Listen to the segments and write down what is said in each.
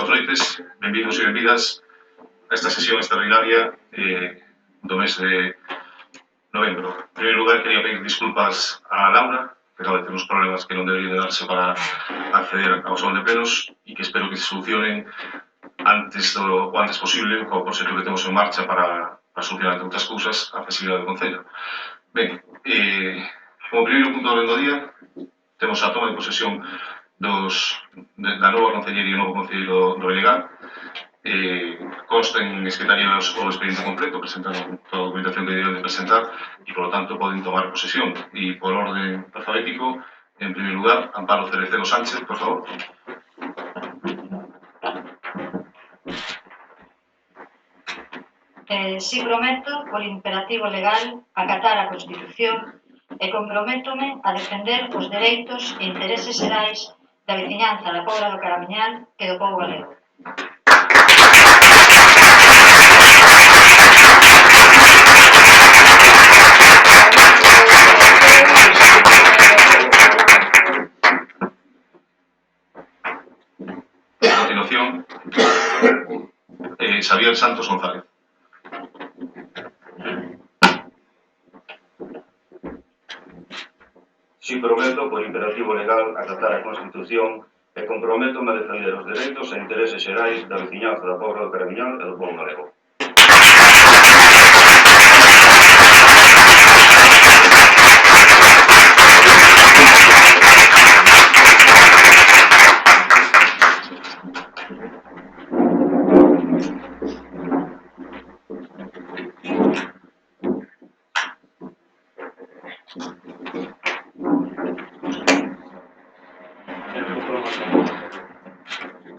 boas noites, benvidos e benvidas a esta sesión extraordinaria do mes de novembro. En primeiro lugar, quería pedir disculpas a Laura, que acaba de ter uns problemas que non deberían de darse para acceder ao salón de plenos e que espero que se solucionen o antes posible co proxecto que temos en marcha para solucionar, entre outras cousas, a accesibilidade do Concello. Ben, como primeiro punto do día, temos a toma de posesión da nova concellería e o novo concelleiro do Benegar. Consta en Secretaría o expediente completo, presentaron toda a documentación que deben de presentar e, polo tanto, poden tomar posesión. E, por orden alfabético, en primeiro lugar, Amparo Cerecero Sánchez, por favor. Si prometo, por imperativo legal, acatar a Constitución e comprométome a defender os dereitos e intereses xerais da veciñanza da Pobra do Caramiñal e do pobo galego. A continuación, Xavier Santos González. Si prometo, por imperativo legal, acatar a Constitución e comprométome a defender os dereitos e intereses xerais da veciñanza da Pobra do Caramiñal e do pobo galego.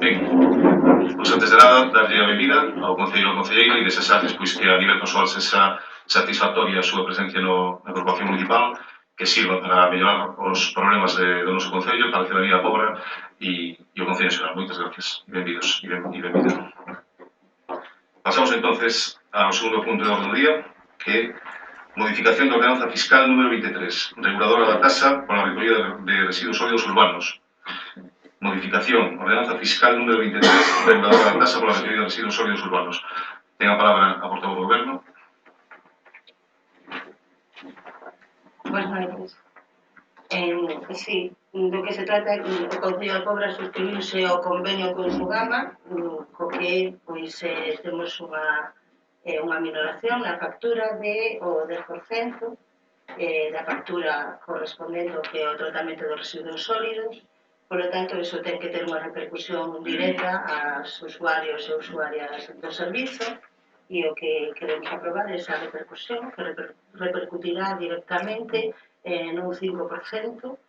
Ben, pois antes de nada, darlle a benvida ao concelleiro ou concelleira e desexarles pois que a nivel persoal sexa satisfactoria a súa presencia na corporación municipal, que sirva para mellorar os problemas do noso concello, para a ciudadanía Pobra e o concello en xeral. Moitas gracias, benvidos e benvidas. Pasamos entonces ao segundo punto do orden do día, que é modificación da ordenanza fiscal número 23, reguladora da tasa pola recollida de residuos sólidos urbanos. Modificación, ordenanza fiscal número 23, reguladora da tasa pola recollida de residuos sólidos urbanos. Ten a palabra a portavoz do Goberno. Boas noites. Sí, do que se trata é que o Concello da Pobra suscribiuse ao convenio con Sugama, co que temos unha minoración na factura o 10% da factura correspondente ao que é o tratamento dos residuos sólidos. Por lo tanto, iso ten que ter unha repercusión directa aos usuarios e usuarias do servizo e o que queremos aprobar é esa repercusión que repercutirá directamente nun 5%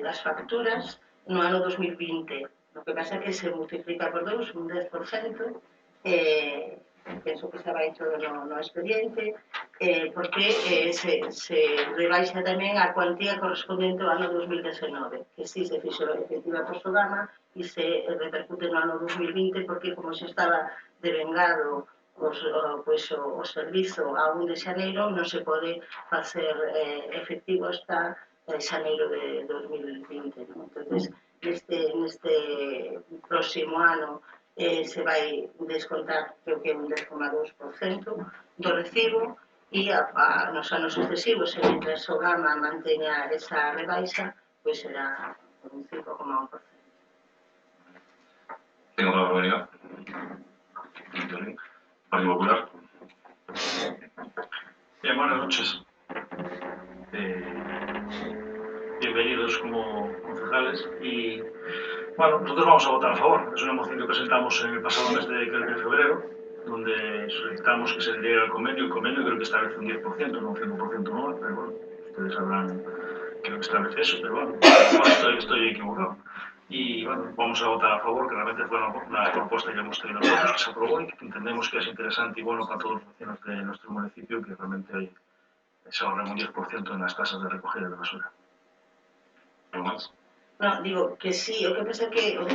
das facturas no ano 2020. O que pasa é que se multiplica por 2, un 10%, penso que estaba hecho no expediente, porque se rebaixa tamén a cuantía correspondente ao ano 2019, que si se fixo efectiva por Sogama e se repercute no ano 2020, porque como se estaba devengado o servizo a 1 de xaneiro, non se pode facer efectivo hasta xaneiro de 2020. Entonces, neste próximo ano se vai descontar, creo que un 10,2% do recibo e nos anos sucesivos, e mentre Sogama manteña esa rebaixa, pois será un 5,1%. Ten a palabra Benegar. Partido Popular. Bien, buenas noches. Bienvenidos como concejales y bueno, nosotros vamos a votar a favor. Es una moción que presentamos en el pasado mes de febrero, donde solicitamos que se derive al convenio. El convenio creo que establece un 10%, no un 5% no, pero bueno, ustedes sabrán que establece eso, pero bueno, estoy equivocado. Y bueno, vamos a votar a favor, que realmente fue una propuesta que hemos tenido nosotros, que se aprobó y que entendemos que es interesante y bueno para todos los vecinos de nuestro municipio, que realmente se ahorren un 10% en las tasas de recogida de basura. ¿Algo más? No, digo que sí, o que pasa que o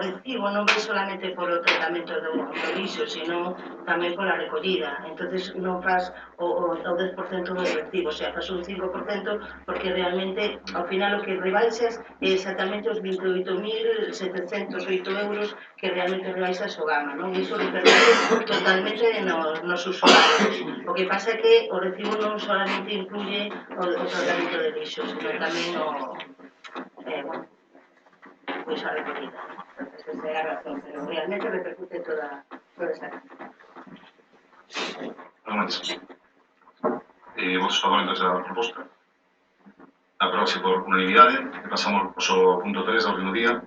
recibo non vai solamente polo tratamento do lixo, sino tamén pola recollida. Entonces non faz o 10% do recibo, o sea, faz un 5% porque realmente ao final o que rebaixas é exactamente os 28.708 euros que realmente rebaixas o gama, non? Iso repercute totalmente nos usuarios. O que pasa é que o recibo non solamente incluye o tratamento de lixo, sino tamén bueno, pois a recollida. Entonces, esa é a razón, pero realmente repercute toda esa cantidad. Algo máis? Votos favorables da proposta? Apróbase por unanimidade e pasamos ao punto 3 da orde do día,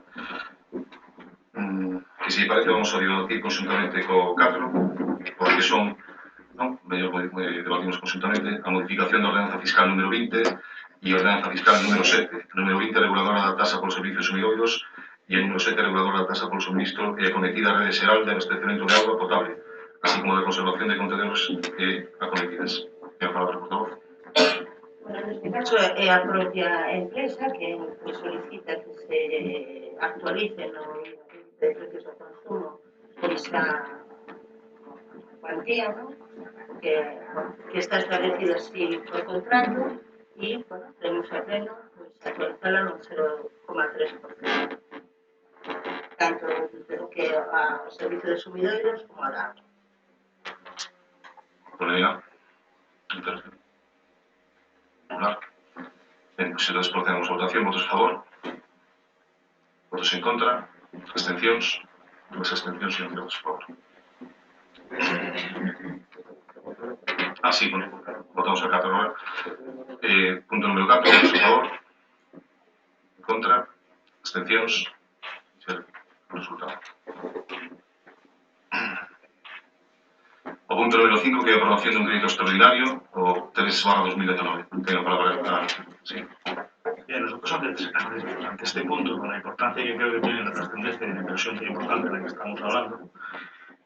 que se parece vamos a debatir conjuntamente co 4, porque son, non? Mellor debatimos conjuntamente a modificación da ordenanza fiscal número 20 e a ordenanza fiscal número 7. Número 20, reguladora da tasa polos servicios sumidoiros, e a número 7, reguladora da tasa polo suministro e a cometida rede xeral de abastecemento de agua potable, así como de conservación de contenedores e acometidas. Ten a palabra, por favor. Bueno, neste caso é a propia empresa que solicita que se actualice no de precios ao consumo esa cuantía, ¿no? que está establecida así por contrato y, bueno, tenemos a pleno pues, actualizarla en un 0,3%, tanto que ao servicio de sumidoiros como a agua. Polémica. Intervención. Hablar. Ben, pues entonces procedemos a votación. Votos a favor. Votos en contra. Abstencións. Dúas abstencións e 11 votos a favor. Sí, bueno, votamos a 4 ahora. Punto número 4, votos a favor. En contra. Abstencións. O resultado. O punto número 5, que é a aprobación dun crédito extraordinario, o 3/2019. Tengo a palabra. Sí. Bien, nosotros ante este punto, con la importancia que creo que tiene la trascendencia de la inversión tan importante de la que estamos hablando,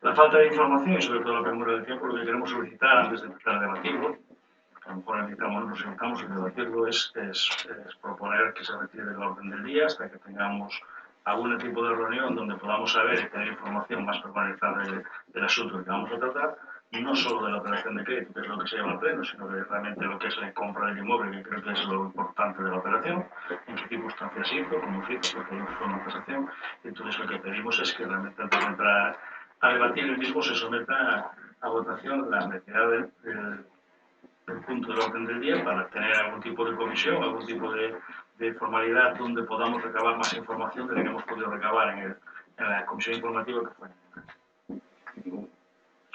la falta de información y sobre todo la premura del tiempo, lo que queremos solicitar antes de empezar a debatirlo, a lo mejor nos invitamos a debatirlo, es proponer que se retire del orden del día hasta que tengamos algún tipo de reunión donde podamos saber y tener información más permanente del asunto que vamos a tratar, y no solo de la operación de crédito, que es lo que se lleva al pleno, sino de realmente lo que es la compra del inmueble, que creo que es lo importante de la operación, en qué circunstancias se hizo, cómo se hizo, porque fue una tasación. Entonces lo que pedimos es que realmente antes de entrar a debatir el mismo se someta a votación la necesidad del punto del orden del día para tener algún tipo de comisión, algún tipo de formalidad donde podamos recabar más información de la que hemos podido recabar en la comisión informativa que fue.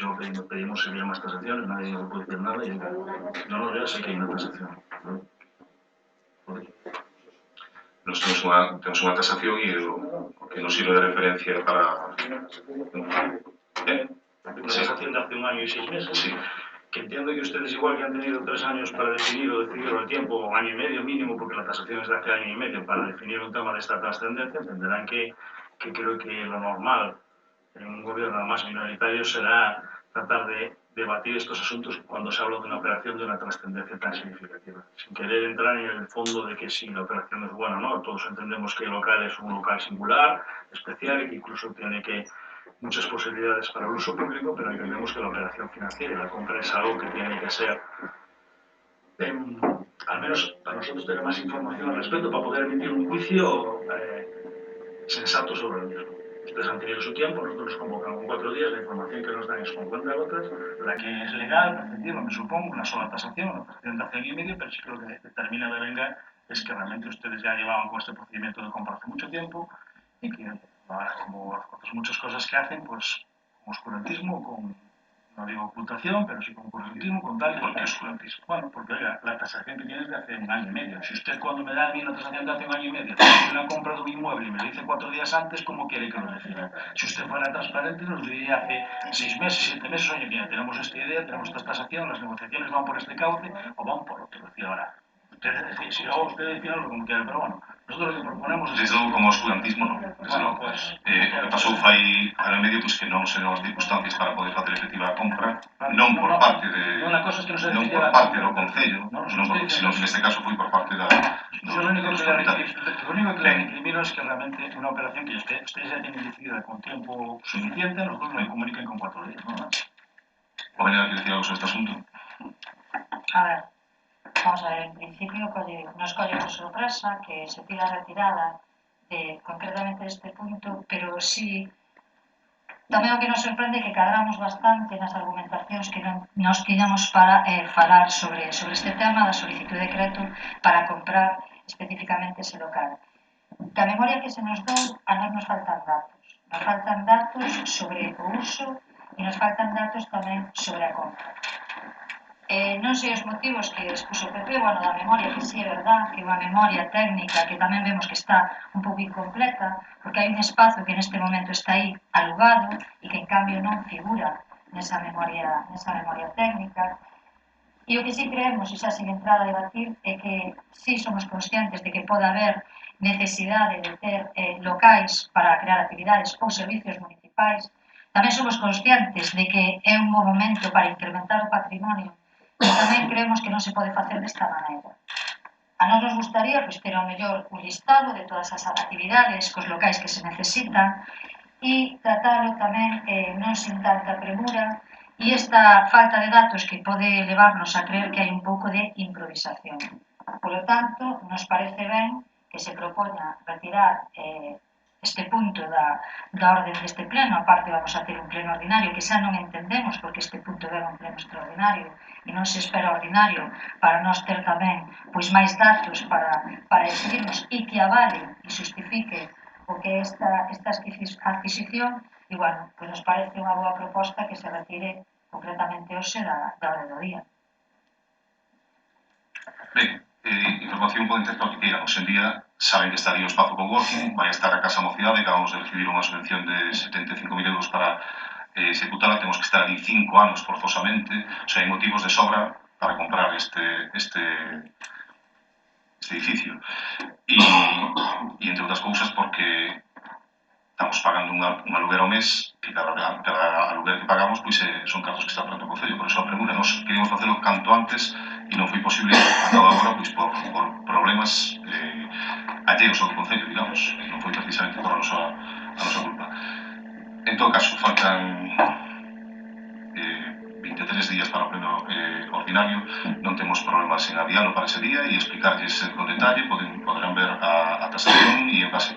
Yo pedimos sería más tasaciones, nadie nos puede decir nada y no, ya sé que hay una tasación. Nosotros tenemos una tasación y que nos sirve de referencia para... Una tasación de hace 1 año y 6 meses. Sí. Que entiendo que ustedes, igual que han tenido 3 años para definir o decidirlo al tiempo, o 1 año y medio mínimo, porque la tasación es de hace 1 año y medio, para definir un tema de esta trascendencia, entenderán que creo que lo normal en un gobierno más minoritario será tratar de debatir estos asuntos cuando se habla de una operación de una trascendencia tan significativa. Sin querer entrar en el fondo de que si la operación es buena o no, todos entendemos que el local es un local singular, especial y que incluso tiene muchas posibilidades para el uso público, pero entendemos que la operación financiera y la compra es algo que tiene que ser, al menos para nosotros, tener más información al respecto para poder emitir un juicio sensato sobre el mismo. Ustedes han tenido su tiempo, nosotros nos convocamos en 4 días, la información que nos dan es con cuenta de otras, la que es legal, preceptiva, me supongo, una sola tasación, una tasación de hace 1 año y medio, pero sí que lo que determina de venga es que realmente ustedes ya llevaban con este procedimiento de compra hace mucho tiempo y que ahora, como otras muchas cosas que hacen, pues con oscurantismo, con, no digo ocultación, pero sí con oscurantismo, con tal y ¿Por qué oscurantismo? Bueno, porque oiga, la tasación que tiene es de hace 1 año y medio. Si usted cuando me da a mí una tasación de hace 1 año y medio, una compra de un inmueble y me lo dice 4 días antes, ¿cómo quiere que lo defina? Si usted fuera transparente, nos diría hace 6 meses, 7 meses, oye, mira, tenemos esta idea, tenemos esta tasación, las negociaciones van por este cauce o van por otro. Y ahora, usted luego usted defina lo como quiera, pero bueno, Nosotros lo que proponemos Desde logo, como oscurantismo, non. Desde logo. O que pasou fai ano e medio, pois que non se dan as circunstancias para poder facer efectiva a compra, non por parte do Concello, sino que neste caso foi por parte dos propietarios. Lo único que le recrimino es que realmente una operación que ustedes ya tienen decidida con tiempo suficiente, nosotros nos comuniquen con 4 días, ¿no? ¿O venir a decir algo sobre este asunto? A ver, vamos a ver, en principio nos colle por sorpresa que se pida retirada concretamente deste punto, pero sí tamén o que nos sorprende é que cadramos bastante nas argumentacións que nos tiñamos para falar sobre este tema da solicitud de decreto para comprar especificamente ese local. Da memoria que se nos dou, a nos faltan datos. Nos faltan datos sobre o uso e nos faltan datos tamén sobre a compra. Non sei os motivos que expuso o PP, bueno, da memoria, que sí é verdad, que é unha memoria técnica que tamén vemos que está un pouco incompleta, porque hai un espazo que neste momento está aí alugado e que en cambio non figura nesa memoria técnica. E o que sí creemos, e xa sin entrar a debatir, é que sí somos conscientes de que pode haber necesidade de ter locais para crear actividades ou servicios municipais. Tamén somos conscientes de que é un bom momento para incrementar o patrimonio, pero tamén creemos que non se pode facer desta maneira. A nós nos gustaría ter ao mellor un listado de todas as actividades cos locais que se necesitan e tratalo tamén non sin tanta premura e esta falta de datos que pode levarnos a creer que hai un pouco de improvisación. Por lo tanto, nos parece ben que se propoña retirar este punto da orden deste pleno. Aparte, vamos a ter un pleno ordinario que xa non entendemos porque este punto debe un pleno extraordinario e non se espera ordinario para nós ter tamén máis datos para decidirnos e que avale e justifique o que é esta adquisición e, bueno, nos parece unha boa proposta que se retire concretamente hoxe da orde do día. Ben, información poden ter para o que queiran. Hoxe en día saben que estaría o espazo coworking, vai estar a Casa Mocidade, que acabamos de recibir unha subvención de 75.000 euros para executarla, temos que estar ali 5 anos forzosamente, o sea, hai motivos de sobra para comprar este edificio. E entre outras cousas, porque estamos pagando un aluguer ao mes, e cada aluguer que pagamos son cartos que está pagando o Concello, por eso a premura. Nos queríamos facelo canto antes e non foi posible ata agora por problemas alleos ao Concello, digamos, non foi precisamente por a nosa culpa. En todo caso, faltan 23 días para o pleno ordinario, non temos problemas en adialo para ese día e explicarlles con detalle, poderán ver a tasación e en base a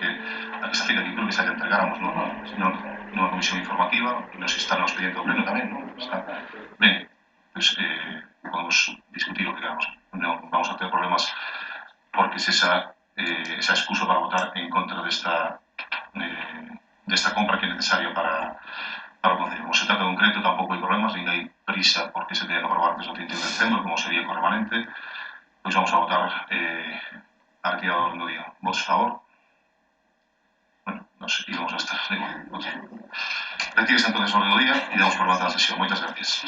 que se feita, que creo que se entregáramos nunha comisión informativa e nos está no expediente do pleno tamén, non? Ben, pois podemos discutir o que queramos, non vamos a ter problemas porque esa excusa para votar en contra desta compra que é necesaria para o Concello. Como se trata de un crédito, tampouco hai problemas, nin hai prisa porque se teña que aprobar antes do 31 de decembro, como sería co remanente. Pois vamos a votar a retirada do orden do día. Votos a favor? Bueno, non sei, íbamos a estar. Retírese entonces o orden do día e damos por levantada a sesión. Moitas gracias.